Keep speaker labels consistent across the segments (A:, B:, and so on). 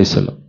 A: Price எல்லாம்.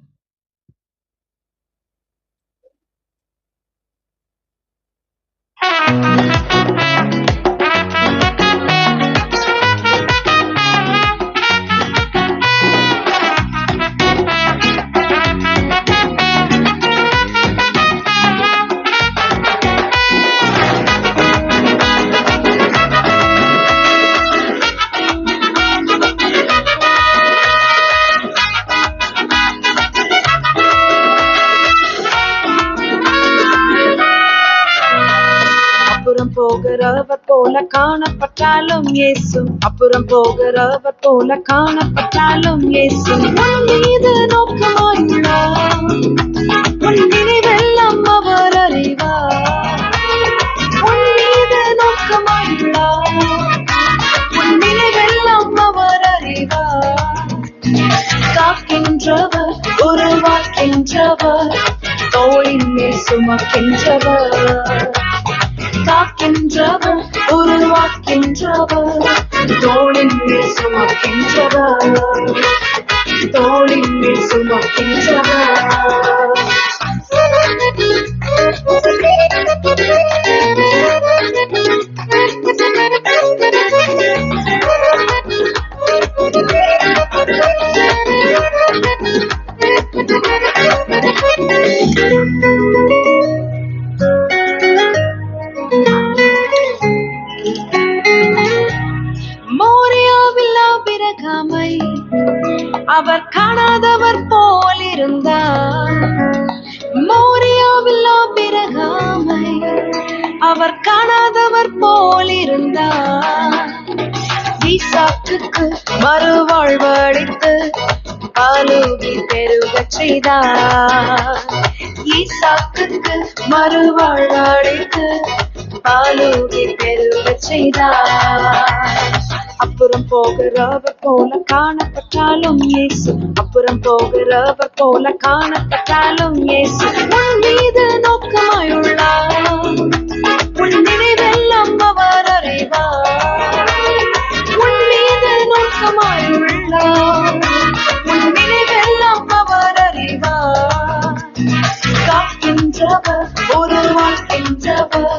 B: போகிறவர் போல காணப்பட்டாலும் இயேசு, அப்புறம் போகிறவர் போல காணப்பட்டாலும் இயேசு உன் மீது நோக்கமாயுள்ளார். உன் நினைவெல்லாம் அவர் அறிவார். உன் மீது நோக்கமாயுள்ளார். உன் நினைவெல்லாம் அவர் அறிவார். காக்கின்றவர், உருவாக்கின்றவர், தோளின் மேல் சுமக்கின்றவர். காக்கின்றவர், உருவாக்கின்றவர், தோளின் மேல் சுமக்கின்றவர். தோளின் மேல் சுமக்கின்றவர். அவர் காணாதவர் போல் இருந்தார். மோரியாவில் ஆபிரகாமை அவர் காணாதவர் போல் இருந்தார். ஈசாக்குக்கு மறுவாழ்வளித்து பாலூதி பெருகச் செய்தார். ஈசாக்குக்கு மறுவாழ்வளித்து பாலூதி பெருகச் செய்தார். அப்புறம் போகிறவர் போல காணப்பட்டாலும் இயேசு, அப்புறம் போகிறவர் போல காணப்பட்டாலும் இயேசு உன் மீது நோக்கமாயுள்ளார். உன் நினைவெல்லாம் அவர் அறிவார். உன் மீது நோக்கமாயுள்ளார். உன் நினைவெல்லாம் அவர் அறிவார். காக்கின்றவர், உருவாக்கின்றவர்,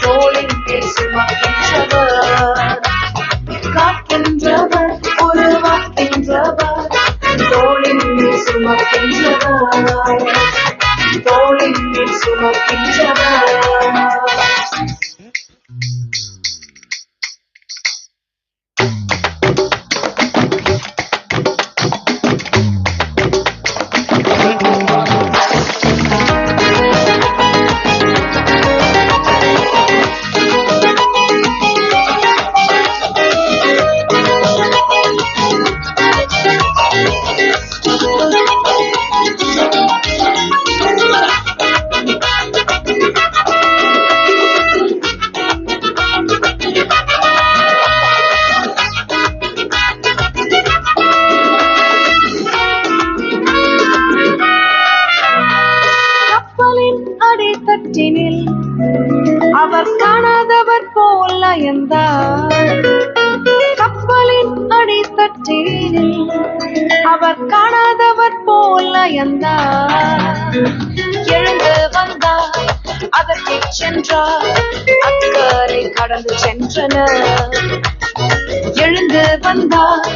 B: தோளின் மேல் சுமக்கின்றவர். காக்கின்றவர், உருவாக்கின்றவர், தோளின் மேல் சுமக்கின்றவர். தோளின் மேல் சுமக்கின்றவர். அவர் காணாதவர் போல் அயர்ந்தார். கப்பலின் அடித்தட்டினில் அவர் காணாதவர் போல் அயர்ந்தார். எழுந்து வந்தார், அதற்கு சென்றார், அக்கறை கடந்து சென்றனர். எழுந்து வந்தார்,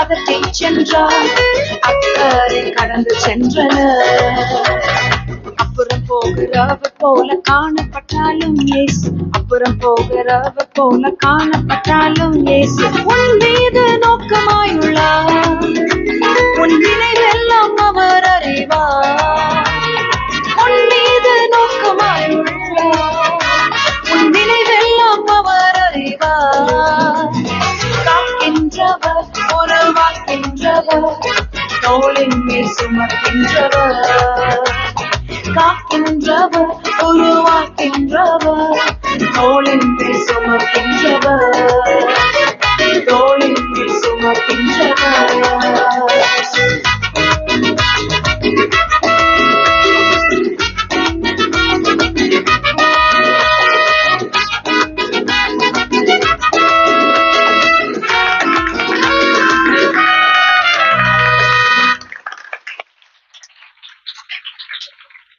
B: அதற்கு சென்றார், அக்கறை கடந்து சென்றனர். அப்புறம் போகிறவர் போல காணப்பட்டாலும் இயேசு, அப்புறம் போகிறவர் போல காணப்பட்டாலும் இயேசு உன் மீது நோக்கமாயுள்ளார். உன் நினைவெல்லாம் அவர் அறிவார். உன் மீது நோக்கமாயுள்ளார். உன் நினைவெல்லாம் அவர் அறிவார். காக்கின்றவர், உருவாக்கின்றவர், தோளின் மேல் சுமக்கின்றவர். காக்கின்றவர்,